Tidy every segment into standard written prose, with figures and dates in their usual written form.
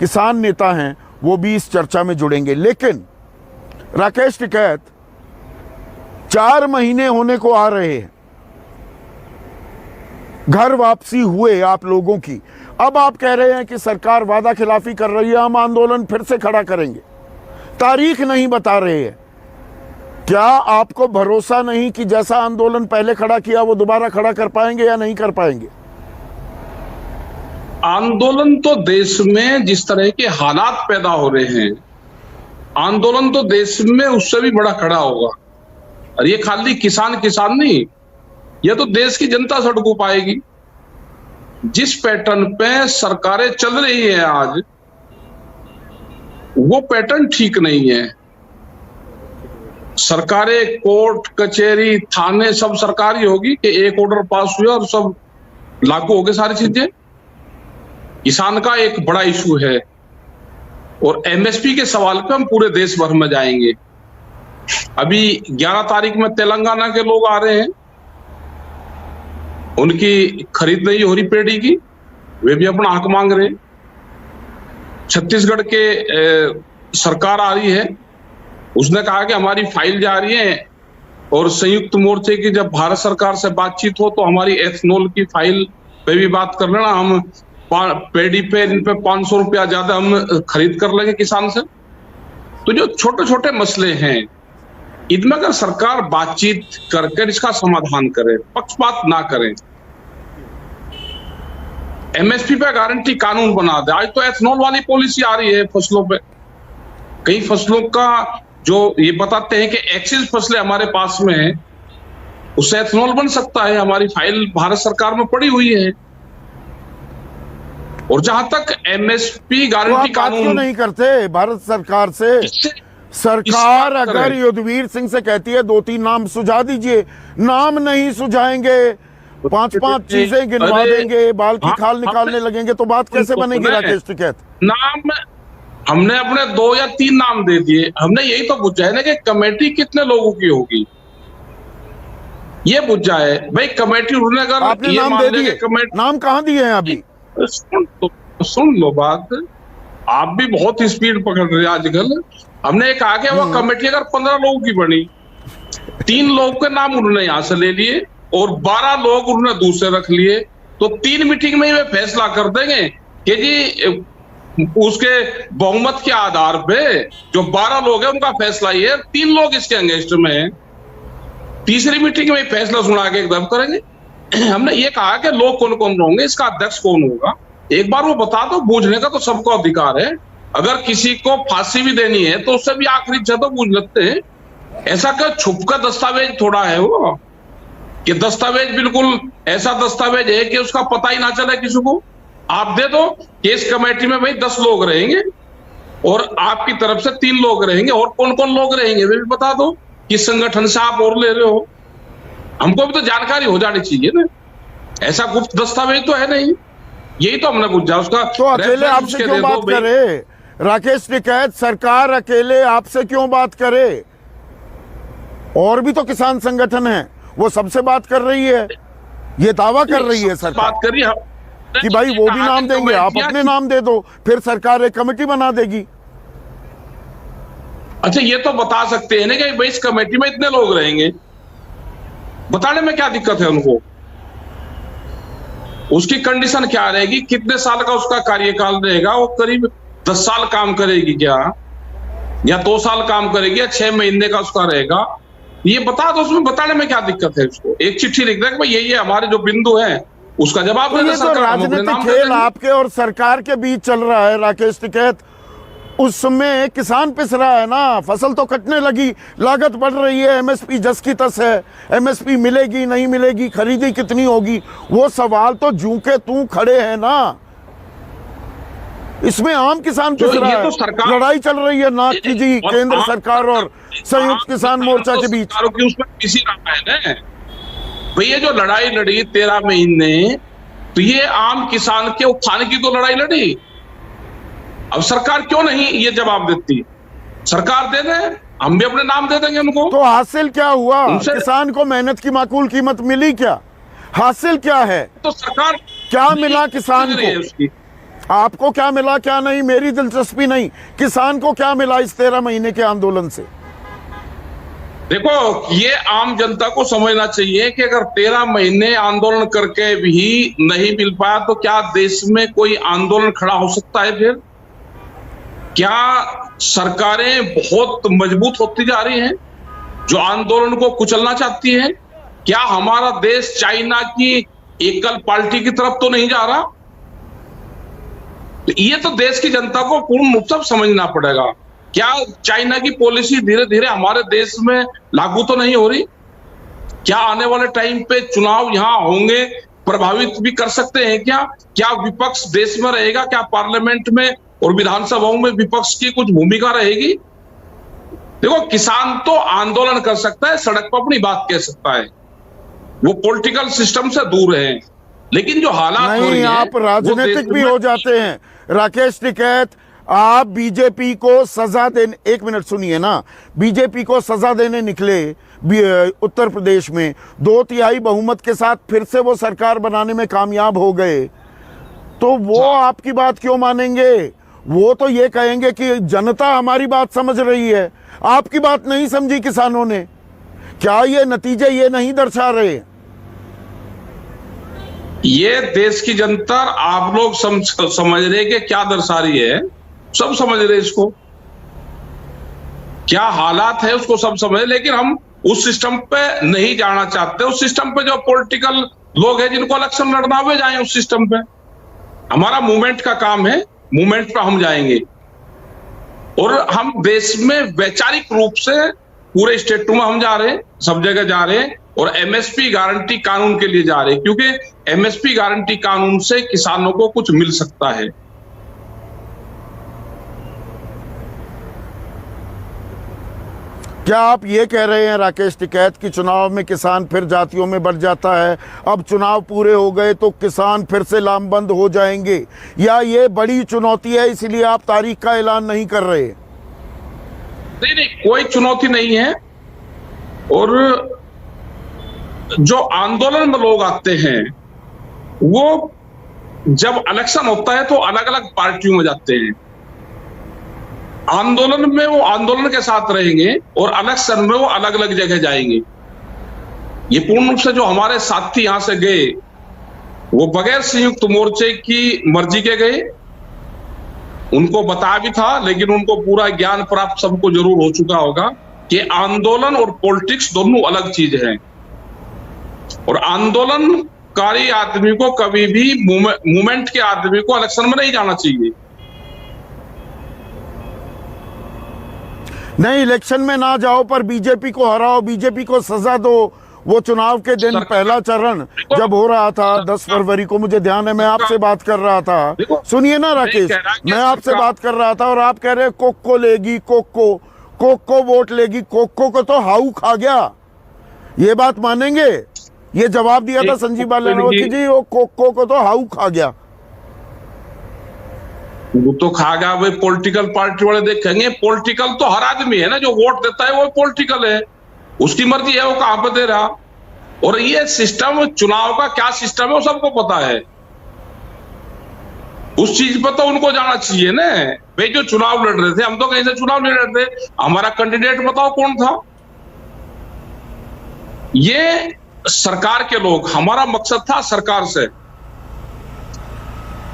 किसान नेता हैं वो भी इस चर्चा में जुड़ेंगे। लेकिन राकेश टिकैत, 4 महीने होने को आ रहे हैं, घर वापसी हुए आप लोगों की, अब आप कह रहे हैं कि सरकार वादा खिलाफी कर रही है, हम आंदोलन फिर से खड़ा करेंगे, तारीख नहीं बता रहे हैं। क्या आपको भरोसा नहीं कि जैसा आंदोलन पहले खड़ा किया वो दोबारा खड़ा कर पाएंगे या नहीं कर पाएंगे? आंदोलन तो देश में जिस तरह के हालात पैदा हो रहे हैं, आंदोलन तो देश में उससे भी बड़ा खड़ा होगा। और ये खाली किसान नहीं, यह तो देश की जनता सड़कों पर आएगी। जिस पैटर्न पे सरकारें चल रही है आज, वो पैटर्न ठीक नहीं है। सरकारें, कोर्ट कचहरी थाने सब सरकारी होगी कि एक ऑर्डर पास हुआ और सब लागू हो गए सारी चीजें। किसान का एक बड़ा इशू है और एमएसपी के सवाल पे हम पूरे देश भर में जाएंगे। अभी 11 तारीख में तेलंगाना के लोग आ रहे हैं, उनकी खरीद नहीं हो रही पेड़ी की, वे भी अपना हक मांग रहे हैं। छत्तीसगढ़ के सरकार आ रही है, उसने कहा कि हमारी फाइल जा रही है और संयुक्त मोर्चे की जब भारत सरकार से बातचीत हो तो हमारी एथनॉल की फाइल पे भी बात कर लेना, हम पेड़ी पे इन पे 500 रुपया ज्यादा हम खरीद कर लेंगे किसान से। तो जो छोटे छोटे मसले हैं, इनमें अगर सरकार बातचीत करके इसका समाधान करे, पक्षपात ना करे, एमएसपी पे गारंटी कानून बना दे। आज तो एथनॉल वाली पॉलिसी आ रही है फसलों पे, कई फसलों का जो ये बताते हैं कि एक्सिस फसलें हमारे पास में है, उससे एथनॉल बन सकता है। हमारी फाइल भारत सरकार में पड़ी हुई है। और जहां तक एमएसपी गारंटी कानून क्यों नहीं करते भारत सरकार से? सरकार अगर युद्धवीर सिंह से कहती है 2-3 नाम सुझा दीजिए, नाम नहीं सुझाएंगे, 5-5 चीजें गिनवा देंगे, बाल की खाल निकालने लगेंगे, तो बात कैसे बनेगी राकेश टिकैत? नाम हमने अपने 2 या 3 नाम दे दिए। हमने यही तो पूछा है ना कि कमेटी कितने लोगों की होगी, ये पूछा है भाई। कमेटी उन्होंने अगर आपने नाम दे दिए, नाम कहां दिए हैं अभी? सुन लो बात, आप भी बहुत स्पीड पकड़ रहे हैं आजकल। हमने कहा कि वो कमेटी अगर 15 लोगों की बनी, 3 लोगों के नाम उन्होंने यहां से ले लिए और 12 लोग उन्होंने दूसरे रख लिए, तो 3 मीटिंग में ही वे फैसला कर देंगे कि जी उसके बहुमत के आधार पे जो 12 लोग हैं उनका फैसला ये है, 3 लोग इसके अगेंस्ट में हैं, तीसरी मीटिंग में फैसला सुना के एकदम करेंगे। हमने ये कहा कि लोग कौन कौन होंगे, इसका अध्यक्ष कौन होगा, एक बार वो बता दो। बूझने का तो सबको अधिकार है। अगर किसी को फांसी भी देनी है तो उससे भी आखिरी इच्छा तो बूझ लेते हैं। ऐसा क्या छुप का दस्तावेज थोड़ा है वो, कि दस्तावेज बिल्कुल ऐसा दस्तावेज है कि उसका पता ही ना चले किसी को। आप दे दो कि इस कमेटी में भाई 10 लोग रहेंगे और आपकी तरफ से 3 लोग रहेंगे, और कौन कौन लोग रहेंगे वे भी बता दो, किस संगठन से आप और ले रहे हो, हमको भी तो जानकारी हो जानी चाहिए ना। ऐसा गुप्त दस्तावेज तो है नहीं, यही तो हमने पूछा उसका। तो अकेले आपसे क्यों बात करे राकेश टिकैत? सरकार अकेले आपसे क्यों बात करे? और भी तो किसान संगठन है, वो सबसे बात कर रही है, ये दावा कर रही है सरकार, बात कर रही है कि भाई वो भी नाम देंगे, आप अपने नाम दे दो, फिर सरकार एक कमेटी बना देगी। अच्छा, ये तो बता सकते हैं ना कि भाई इस कमेटी में इतने लोग रहेंगे, बताने में क्या दिक्कत है उनको? उसकी कंडीशन क्या रहेगी, कितने साल का उसका कार्यकाल रहेगा, वो करीब 10 साल काम करेगी क्या, या 2 साल काम करेगी, या 6 महीने का उसका रहेगा, ये बता दो। उसमें बताने में क्या दिक्कत है? उसको एक चिट्ठी लिख दे कि भाई ये हमारे जो बिंदु है उसका जवाब दे। तो राजनीतिक खेल आपके और सरकार के बीच चल रहा है राकेश टिकैत, उसमें किसान पिस रहा है ना, फसल तो कटने लगी, लागत बढ़ रही है, एमएसपी जस की तस है, एमएसपी मिलेगी नहीं मिलेगी, खरीदी कितनी होगी, वो सवाल तो जूं के तू खड़े हैं ना। इसमें आम किसान पिस रहा है, तो लड़ाई चल रही है नाक की जी केंद्र सरकार और संयुक्त किसान मोर्चा के बीच। उसमें किसी रहा है ना भैया, जो लड़ाई लड़ी 13 महीने, तो ये आम किसान के उत्थान की तो लड़ाई लड़ी। अब सरकार क्यों नहीं ये जवाब देती? सरकार दे दे, हम भी अपने नाम दे देंगे उनको। तो हासिल क्या हुआ? किसान को मेहनत की माकूल कीमत मिली क्या? हासिल क्या है? तो सरकार क्या मिला किसान को? आपको क्या मिला क्या नहीं मेरी दिलचस्पी नहीं, किसान को क्या मिला इस 13 महीने के आंदोलन से? देखो, ये आम जनता को समझना चाहिए कि अगर 13 महीने आंदोलन करके भी नहीं मिल पाया तो क्या देश में कोई आंदोलन खड़ा हो सकता है फिर? क्या सरकारें बहुत मजबूत होती जा रही हैं जो आंदोलन को कुचलना चाहती हैं? क्या हमारा देश चाइना की एकल पार्टी की तरफ तो नहीं जा रहा? तो ये तो देश की जनता को पूर्ण रूप से समझना पड़ेगा। क्या चाइना की पॉलिसी धीरे धीरे हमारे देश में लागू तो नहीं हो रही? क्या आने वाले टाइम पे चुनाव यहां होंगे, प्रभावित भी कर सकते हैं क्या? क्या विपक्ष देश में रहेगा? क्या पार्लियामेंट में और विधानसभाओं में विपक्ष की कुछ भूमिका रहेगी? देखो, किसान तो आंदोलन कर सकता है, सड़क पर अपनी बात कह सकता है, वो पॉलिटिकल सिस्टम से दूर है, लेकिन जो हालात हो रही नहीं, हैं, आप वो राजनीतिक देश भी में- हो जाते हैं। राकेश टिकैत, आप बीजेपी को सजा देने, एक मिनट सुनिए ना, बीजेपी को सजा देने निकले उत्तर प्रदेश में 2/3 बहुमत के साथ फिर से वो सरकार बनाने में कामयाब हो गए, तो वो आपकी बात क्यों मानेंगे? वो तो ये कहेंगे कि जनता हमारी बात समझ रही है, आपकी बात नहीं समझी किसानों ने। क्या ये नतीजे ये नहीं दर्शा रहे? ये देश की जनता, आप लोग समझ रहे कि क्या दर्शा रही है, सब समझ रहे इसको, क्या हालात है उसको सब समझ, लेकिन हम उस सिस्टम पे नहीं जाना चाहते। उस सिस्टम पे जो पॉलिटिकल लोग हैं जिनको इलेक्शन लड़ना हुए जाएं उस सिस्टम पे। हमारा मूवमेंट का काम है, मूवमेंट पे हम जाएंगे और हम देश में वैचारिक रूप से पूरे स्टेटों में हम जा रहे हैं, सब जगह जा रहे हैं और एमएसपी गारंटी कानून के लिए जा रहे हैं, क्योंकि एमएसपी गारंटी कानून से किसानों को कुछ मिल सकता है। क्या आप ये कह रहे हैं राकेश टिकैत कि चुनाव में किसान फिर जातियों में बढ़ जाता है, अब चुनाव पूरे हो गए तो किसान फिर से लामबंद हो जाएंगे, या ये बड़ी चुनौती है इसलिए आप तारीख का ऐलान नहीं कर रहे? नहीं नहीं, कोई चुनौती नहीं है। और जो आंदोलन में लोग आते हैं वो जब इलेक्शन होता है तो अलग अलग पार्टियों में जाते हैं। आंदोलन में वो आंदोलन के साथ रहेंगे और इलेक्शन में वो अलग अलग जगह जाएंगे। ये पूर्ण रूप से जो हमारे साथी यहां से गए वो बगैर संयुक्त मोर्चे की मर्जी के गए, उनको बताया भी था, लेकिन उनको पूरा ज्ञान प्राप्त सबको जरूर हो चुका होगा कि आंदोलन और पॉलिटिक्स दोनों अलग चीज हैं और आंदोलनकारी आदमी को कभी भी मूवमेंट के आदमी को इलेक्शन में नहीं जाना चाहिए। नहीं, इलेक्शन में ना जाओ पर बीजेपी को हराओ, बीजेपी को सजा दो। वो चुनाव के दिन पहला चरण जब हो रहा था 10 फरवरी को, मुझे ध्यान है, मैं आपसे बात कर रहा था, सुनिए ना राकेश, मैं आपसे बात कर रहा था और आप कह रहे कोको लेगी, कोको वोट लेगी। कोको को तो हाउ खा गया, ये बात मानेंगे? ये जवाब दिया था संजीव बालानोती जी, वो कोको को तो हाउ खा गया। वो तो खा गया, वे पॉलिटिकल पार्टी वाले देखेंगे। पॉलिटिकल तो हर आदमी है ना, जो वोट देता है वो पॉलिटिकल है, उसकी मर्जी है वो कहां पे दे रहा। और ये सिस्टम, चुनाव का क्या सिस्टम है वो सबको पता है, उस चीज पर तो उनको जाना चाहिए ना। भाई जो चुनाव लड़ रहे थे, हम तो कहीं से चुनाव नहीं लड़ रहे, हमारा कैंडिडेट बताओ कौन था। ये सरकार के लोग, हमारा मकसद था सरकार से,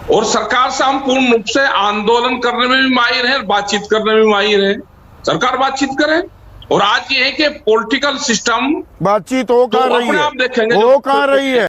और सरकार से हम पूर्ण रूप से आंदोलन करने में भी माहिर हैं, बातचीत करने में भी माहिर हैं। सरकार बातचीत करे, और आज ये है कि पॉलिटिकल सिस्टम बातचीत हो कहाँ रही है? अपने आप देखेंगे, हो कहाँ रही है?